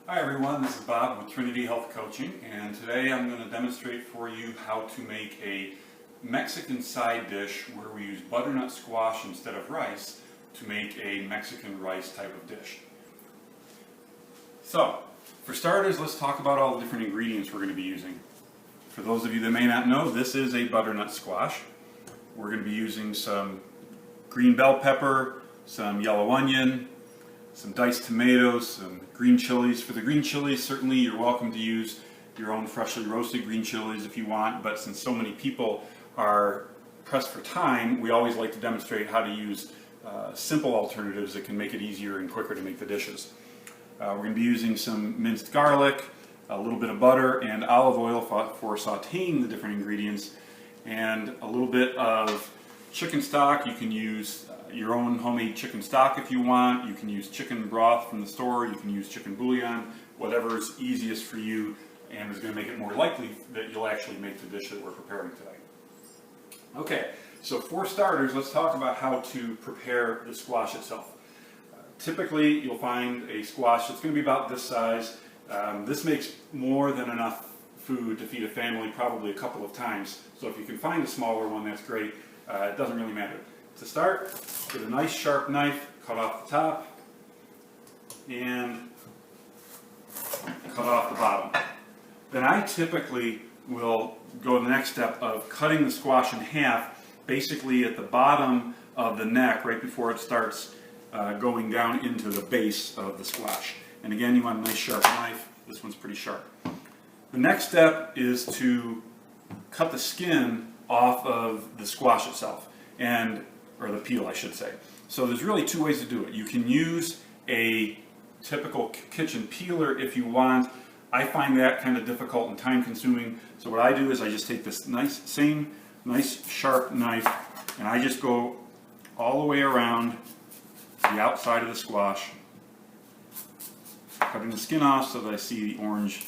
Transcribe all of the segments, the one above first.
Hi everyone, this is Bob with Trinity Health Coaching, and today I'm going to demonstrate for you how to make a Mexican side dish where we use butternut squash instead of rice to make a Mexican rice type of dish. So, for starters, let's talk about all the different ingredients we're going to be using. For those of you that may not know, this is a butternut squash. We're going to be using some green bell pepper, some yellow onion, some diced tomatoes, some green chilies. For the green chilies, certainly you're welcome to use your own freshly roasted green chilies if you want, but since so many people are pressed for time, we always like to demonstrate how to use simple alternatives that can make it easier and quicker to make the dishes. We're going to be using some minced garlic, a little bit of butter and olive oil for sauteing the different ingredients, and a little bit of chicken stock. You can use your own homemade chicken stock if you want. You can use chicken broth from the store. You can use chicken bouillon, whatever's easiest for you and is going to make it more likely that you'll actually make the dish that we're preparing today. Okay, so for starters, let's talk about how to prepare the squash itself. Typically, you'll find a squash that's going to be about this size. This makes more than enough food to feed a family probably a couple of times. So if you can find a smaller one, that's great. It doesn't really matter. To start, get a nice sharp knife, cut off the top, and cut off the bottom. Then I typically will go the next step of cutting the squash in half, basically at the bottom of the neck, right before it starts going down into the base of the squash. And again, you want a nice sharp knife. This one's pretty sharp. The next step is to cut the skin off of the squash itself, or the peel, I should say. So there's really two ways to do it. You can use a typical kitchen peeler if you want. I find that kind of difficult and time consuming. So what I do is I just take this same nice sharp knife and I just go all the way around the outside of the squash, cutting the skin off so that I see the orange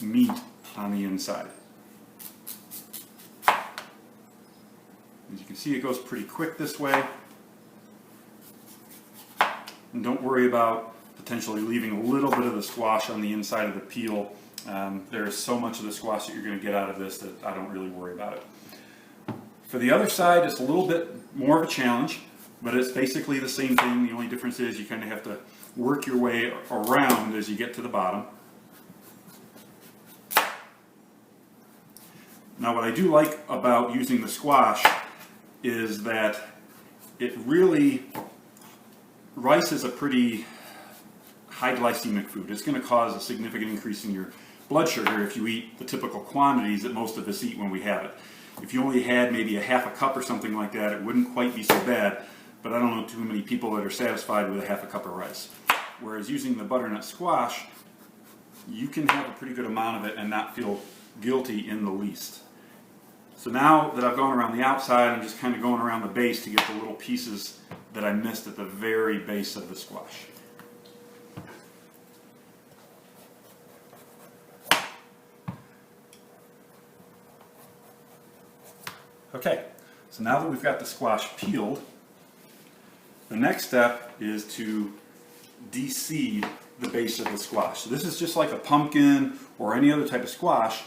meat on the inside. As you can see, it goes pretty quick this way. And don't worry about potentially leaving a little bit of the squash on the inside of the peel. There is so much of the squash that you're going to get out of this that I don't really worry about it. For the other side, it's a little bit more of a challenge, but it's basically the same thing. The only difference is you kind of have to work your way around as you get to the bottom. Now, what I do like about using the squash is that rice is a pretty high glycemic food. It's going to cause a significant increase in your blood sugar if you eat the typical quantities that most of us eat when we have it. If you only had maybe a half a cup or something like that, it wouldn't quite be so bad, but I don't know too many people that are satisfied with a half a cup of rice. Whereas using the butternut squash, you can have a pretty good amount of it and not feel guilty in the least. So now that I've gone around the outside, I'm just kind of going around the base to get the little pieces that I missed at the very base of the squash. Okay, so now that we've got the squash peeled, the next step is to de-seed the base of the squash. So this is just like a pumpkin or any other type of squash,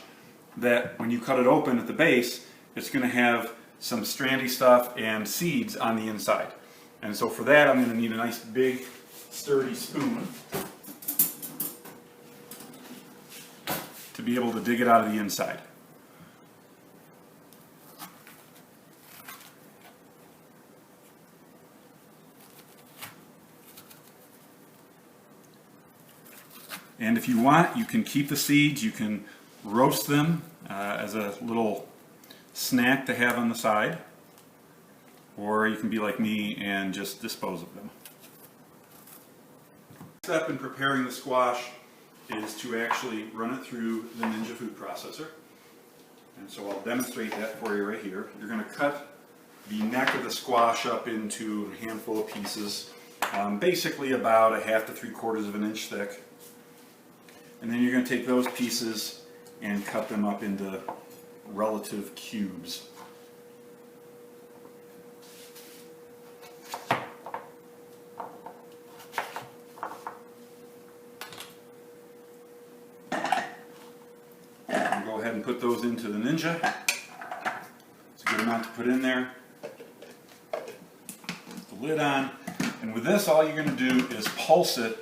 that when you cut it open at the base, it's going to have some strandy stuff and seeds on the inside. And so for that, I'm going to need a nice big sturdy spoon to be able to dig it out of the inside. And if you want, you can keep the seeds, you can roast them as a little snack to have on the side, or you can be like me and just dispose of them. The next step in preparing the squash is to actually run it through the Ninja food processor. And so I'll demonstrate that for you right here. You're going to cut the neck of the squash up into a handful of pieces, basically about 1/2 to 3/4 of an inch thick. And then you're going to take those pieces and cut them up into relative cubes. ahead and put those into the Ninja. It's a good amount to put in there. Put the lid on. And with this, all you're going to do is pulse it.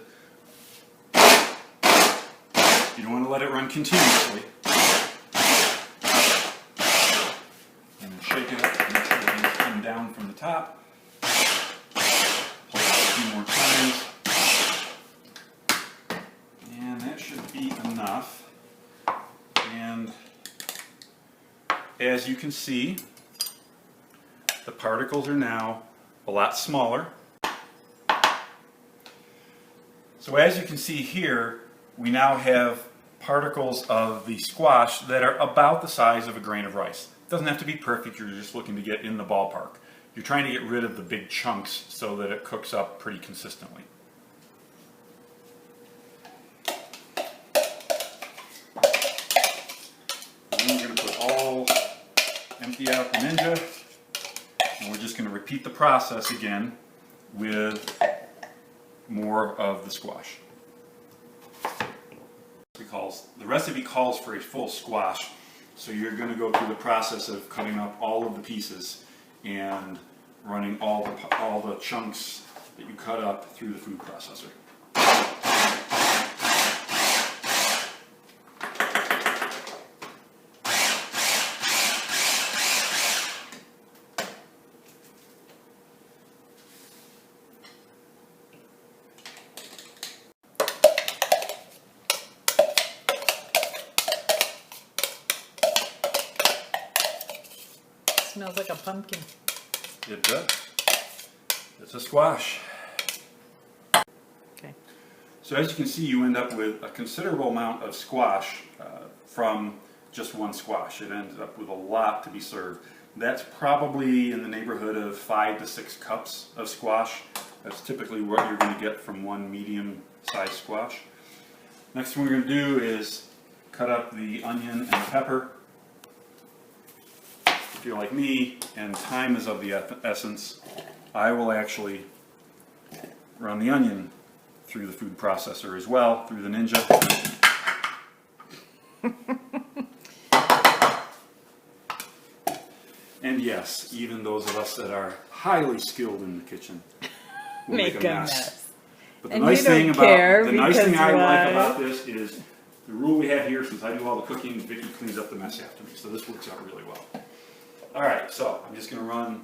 You don't want to let it run continuously. And then shake it up to make sure things come down from the top. Pulse it a few more times. And that should be enough. And as you can see, the particles are now a lot smaller. So as you can see here, we now have particles of the squash that are about the size of a grain of rice. It doesn't have to be perfect, you're just looking to get in the ballpark. You're trying to get rid of the big chunks so that it cooks up pretty consistently. And then we're going to empty out the Ninja, and we're just going to repeat the process again with more of the squash. The recipe calls for a full squash, so you're going to go through the process of cutting up all of the pieces and running all the chunks that you cut up through the food processor. Smells like a pumpkin. It does. It's a squash. Okay. So as you can see, you end up with a considerable amount of squash from just one squash. It ends up with a lot to be served. That's probably in the neighborhood of 5 to 6 cups of squash. That's typically what you're going to get from one medium-sized squash. Next thing we're going to do is cut up the onion and the pepper. If you're like me and time is of the essence, I will actually run the onion through the food processor as well, through the Ninja. And yes, even those of us that are highly skilled in the kitchen will make a mess. But the nice thing I like about this is the rule we have here, since I do all the cooking, Vicky cleans up the mess after me, so this works out really well. Alright, so I'm just going to run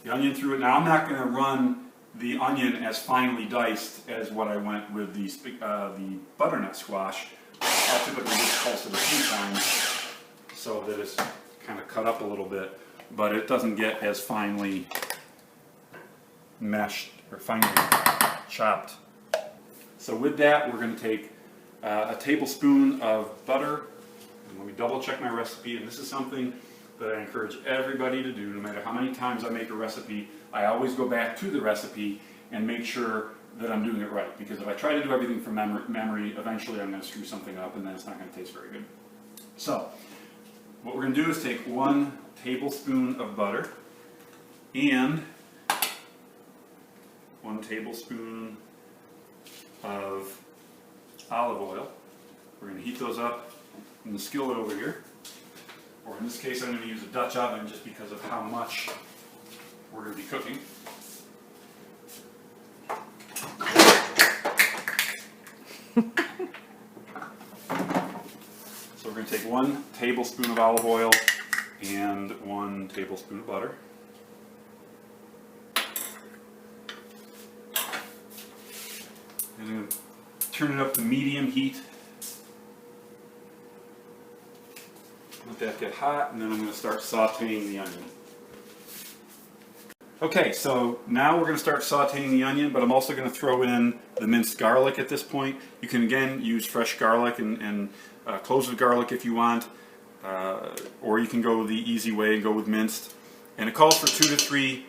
the onion through it. Now I'm not going to run the onion as finely diced as what I went with the butternut squash. I'll typically just pulse it a few times so that it's kind of cut up a little bit, but it doesn't get as finely meshed or finely chopped. So with that, we're going to take a tablespoon of butter. And let me double check my recipe, and this is something that I encourage everybody to do. No matter how many times I make a recipe, I always go back to the recipe and make sure that I'm doing it right, because if I try to do everything from memory, eventually I'm going to screw something up and then it's not going to taste very good. So what we're going to do is take 1 tablespoon of butter and 1 tablespoon of olive oil. We're going to heat those up in the skillet over here. Or in this case, I'm going to use a Dutch oven just because of how much we're going to be cooking. So we're going to take 1 tablespoon of olive oil and 1 tablespoon of butter. And I'm going to turn it up to medium heat. Let that get hot, and then I'm going to start sauteing the onion. Okay, so now we're going to start sauteing the onion, but I'm also going to throw in the minced garlic at this point. You can again use fresh garlic and cloves of garlic if you want, or you can go the easy way and go with minced. And it calls for 2 to 3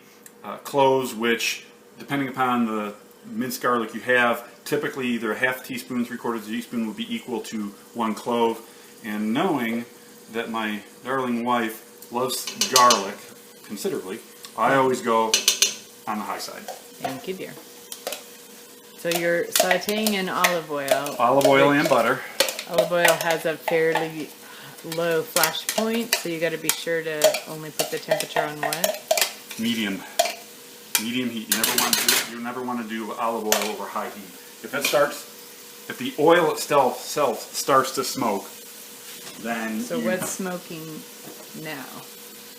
cloves, which, depending upon the minced garlic you have, typically either a half teaspoon, 3/4 teaspoon would be equal to 1 clove. And knowing that my darling wife loves garlic considerably, I always go on the high side. Thank you, dear. So you're sauteing in olive oil. Olive oil and butter. Olive oil has a fairly low flash point, so you got to be sure to only put the temperature on what? Medium. Medium heat. You never want to do olive oil over high heat. If the oil itself starts to smoke, then So what's smoking now?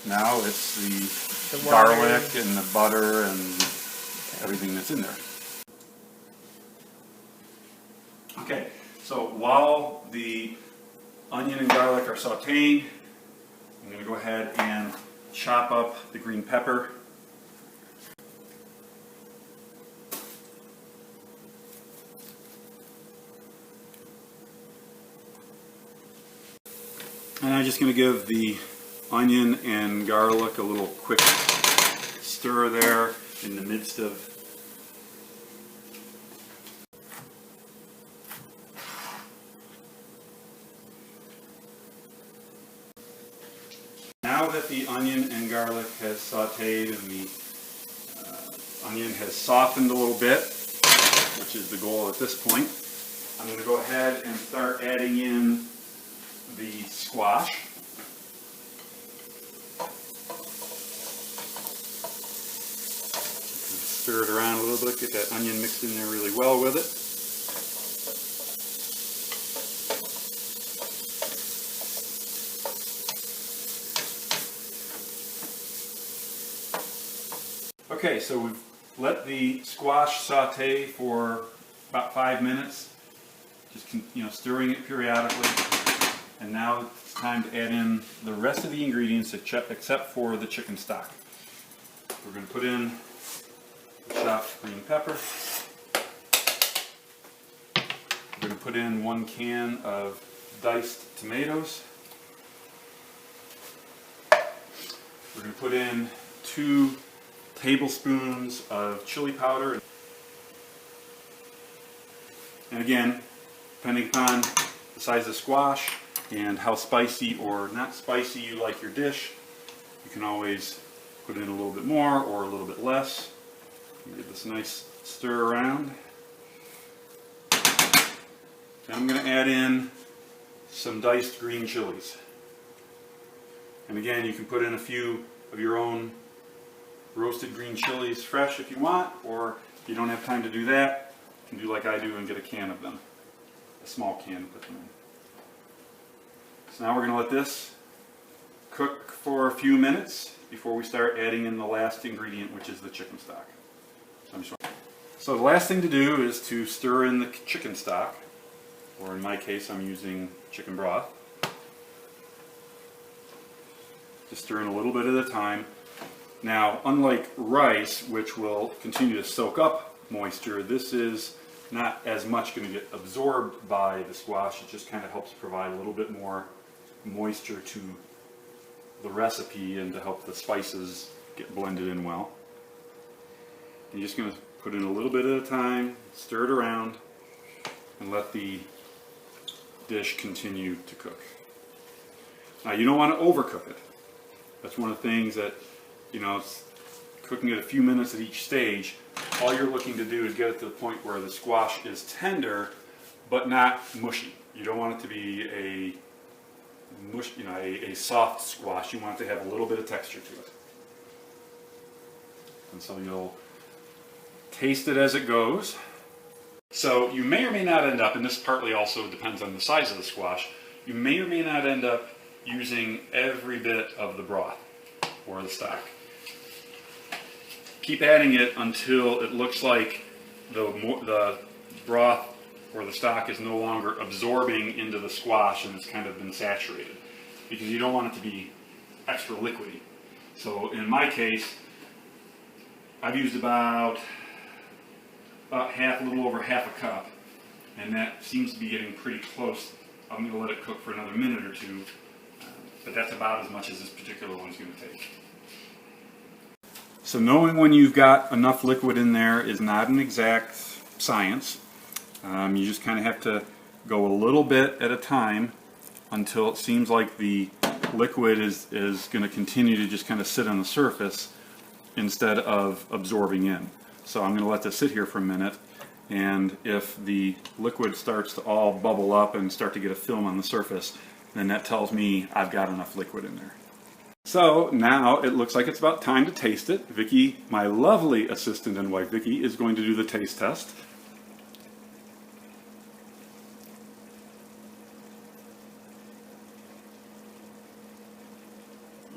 now it's the water. garlic and the butter and everything that's in there. Okay, so while the onion and garlic are sauteing, I'm going to go ahead and chop up the green pepper. And I'm just going to give the onion and garlic a little quick stir there in the midst of Now that the onion and garlic has sauteed and the onion has softened a little bit, which is the goal at this point, I'm going to go ahead and start adding in the squash. Stir it around a little bit, get that onion mixed in there really well with it. Okay, so we've let the squash saute for about 5 minutes, just stirring it periodically. And now it's time to add in the rest of the ingredients except for the chicken stock. We're going to put in the chopped green pepper. We're going to put in 1 can of diced tomatoes. We're going to put in 2 tablespoons of chili powder. And again, depending upon the size of the squash and how spicy or not spicy you like your dish, you can always put in a little bit more or a little bit less. Give this a nice stir around. Then I'm going to add in some diced green chilies. And again, you can put in a few of your own roasted green chilies fresh if you want, or if you don't have time to do that, you can do like I do and get a can of them, a small can to put them in. So now we're going to let this cook for a few minutes before we start adding in the last ingredient, which is the chicken stock. So the last thing to do is to stir in the chicken stock, or in my case I'm using chicken broth. Just stir in a little bit at a time. Now, unlike rice, which will continue to soak up moisture, this is not as much going to get absorbed by the squash. It just kind of helps provide a little bit more moisture to the recipe and to help the spices get blended in well. You're just going to put in a little bit at a time, stir it around, and let the dish continue to cook. Now, you don't want to overcook it. That's one of the things that, it's cooking it a few minutes at each stage. All you're looking to do is get it to the point where the squash is tender, but not mushy. You don't want it to be a soft squash. You want it to have a little bit of texture to it. And so you'll taste it as it goes. So you may or may not end up, and this partly also depends on the size of the squash, you may or may not end up using every bit of the broth or the stock. Keep adding it until it looks like the broth or the stock is no longer absorbing into the squash and it's kind of been saturated, because you don't want it to be extra liquidy. So in my case, I've used about a little over half a cup, and that seems to be getting pretty close. I'm going to let it cook for another minute or two, but that's about as much as this particular one's going to take. So knowing when you've got enough liquid in there is not an exact science. You just kind of have to go a little bit at a time until it seems like the liquid is going to continue to just kind of sit on the surface instead of absorbing in. So I'm going to let this sit here for a minute, and if the liquid starts to all bubble up and start to get a film on the surface, then that tells me I've got enough liquid in there. So now it looks like it's about time to taste it. Vicki, my lovely assistant and wife Vicki, is going to do the taste test.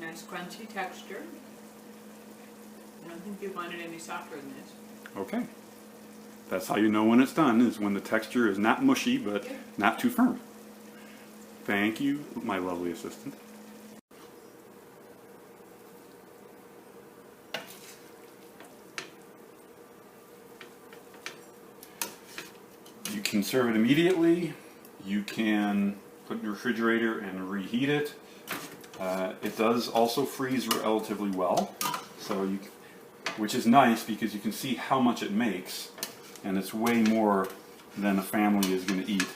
Nice crunchy texture. I don't think you want it any softer than this. Okay. That's how you know when it's done, is when the texture is not mushy, but not too firm. Thank you, my lovely assistant. You can serve it immediately. You can put it in the refrigerator and reheat it. It does also freeze relatively well, so which is nice because you can see how much it makes, and it's way more than a family is going to eat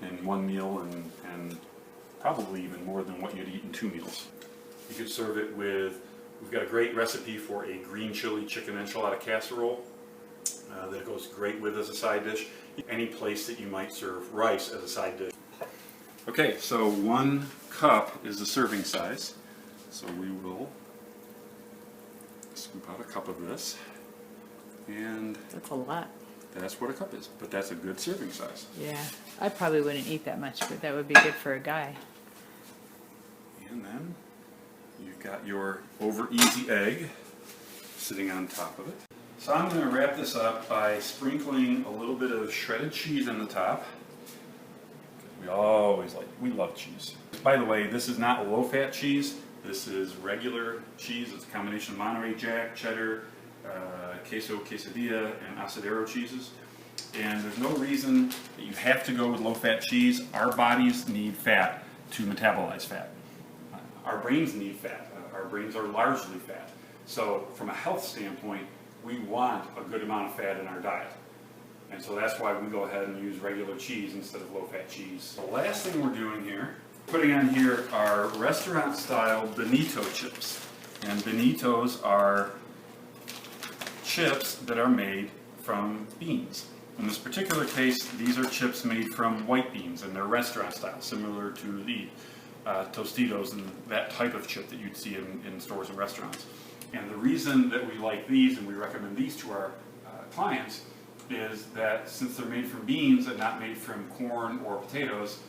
in one meal, and probably even more than what you'd eat in 2 meals. You could serve it with, we've got a great recipe for a green chili chicken enchilada casserole that goes great with as a side dish. Any place that you might serve rice as a side dish. Okay, so 1 cup is the serving size, so we will scoop out a cup of this, and That's a lot. that's what a cup is, but that's a good serving size. Yeah, I probably wouldn't eat that much, but that would be good for a guy. And then you've got your over easy egg sitting on top of it. So I'm going to wrap this up by sprinkling a little bit of shredded cheese on the top. We love cheese. By the way, this is not low-fat cheese. This is regular cheese. It's a combination of Monterey Jack, cheddar, queso, quesadilla, and asadero cheeses. And there's no reason that you have to go with low-fat cheese. Our bodies need fat to metabolize fat. Our brains need fat. Our brains are largely fat. So from a health standpoint, we want a good amount of fat in our diet. And so that's why we go ahead and use regular cheese instead of low-fat cheese. The last thing we're doing here, putting on here are restaurant-style bonito chips. And bonitos are chips that are made from beans. In this particular case, these are chips made from white beans, and they're restaurant style, similar to the Tostitos and that type of chip that you'd see in stores and restaurants. And the reason that we like these and we recommend these to our clients is that since they're made from beans and not made from corn or potatoes,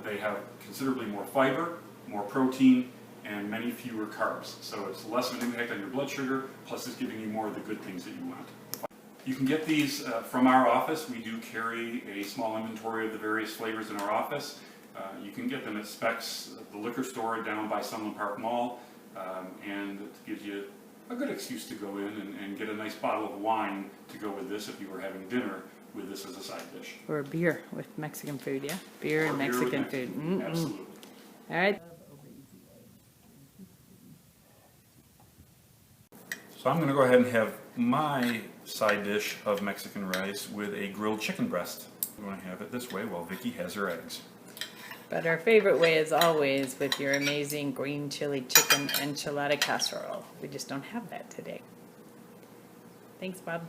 they have considerably more fiber, more protein, and many fewer carbs. So it's less of an impact on your blood sugar, plus it's giving you more of the good things that you want. You can get these from our office. We do carry a small inventory of the various flavors in our office. You can get them at Specs, the liquor store down by Sunland Park Mall, and it gives you a good excuse to go in and get a nice bottle of wine to go with this if you were having dinner with this as a side dish. Or a beer with Mexican food, yeah? Beer and Mexican food. Absolutely. All right. So I'm going to go ahead and have my side dish of Mexican rice with a grilled chicken breast. I'm going to have it this way while Vicki has her eggs. But our favorite way is always with your amazing green chili chicken enchilada casserole. We just don't have that today. Thanks, Bob.